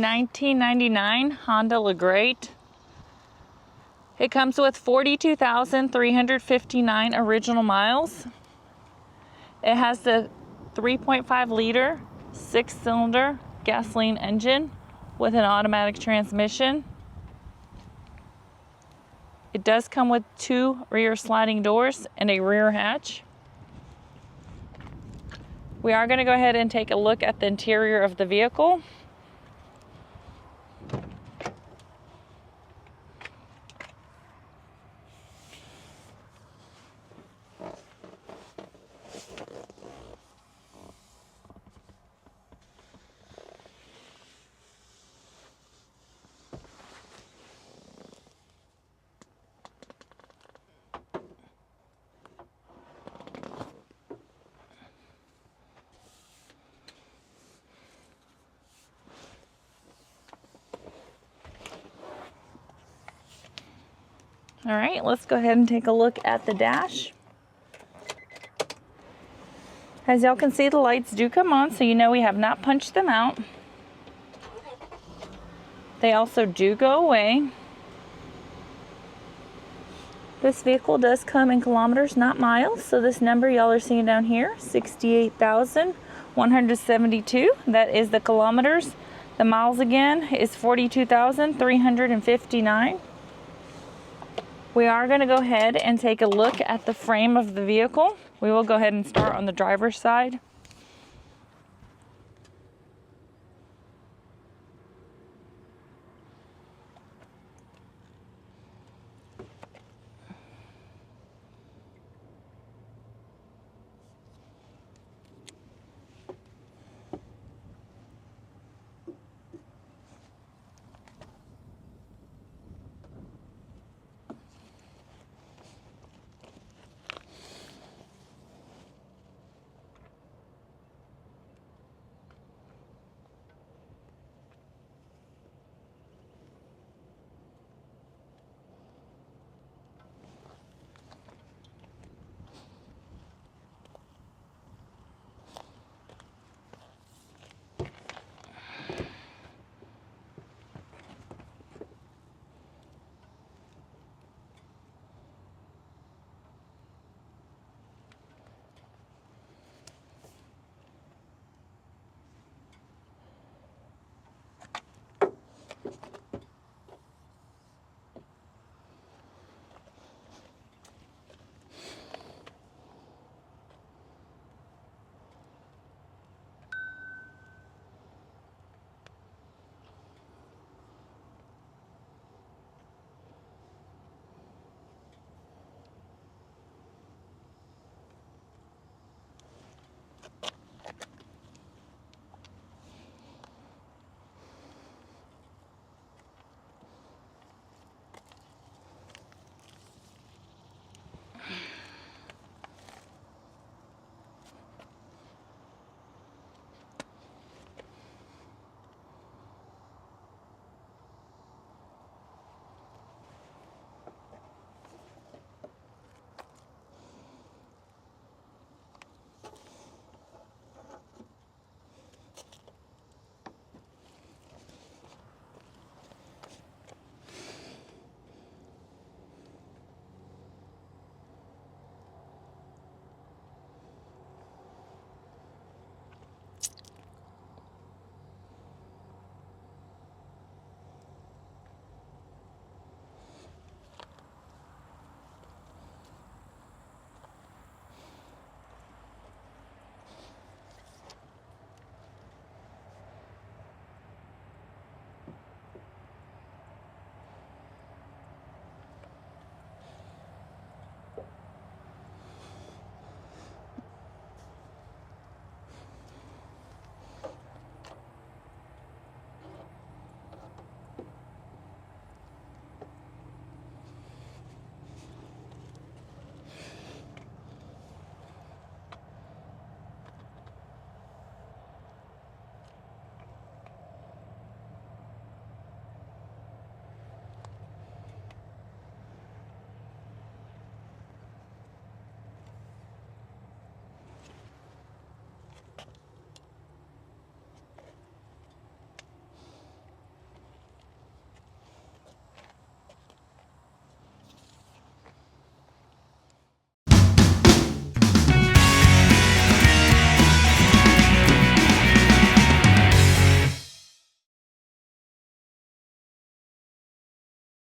1999 Honda LaGreat. It comes with 42,359 original miles. It has the 3.5 liter 6-cylinder gasoline engine with an automatic transmission. It does come with 2 rear sliding doors and a rear hatch. We are going to go ahead and take a look at the interior of the vehicle. All right, let's go ahead and take a look at the dash. As y'all can see, the lights do come on, so you know we have not punched them out. They also do go away. This vehicle does come in kilometers, not miles, so this number y'all are seeing down here, 68,172. That is the kilometers. The miles again is 42,359. We are going to go ahead and take a look at the frame of the vehicle. We will go ahead and start on the driver's side.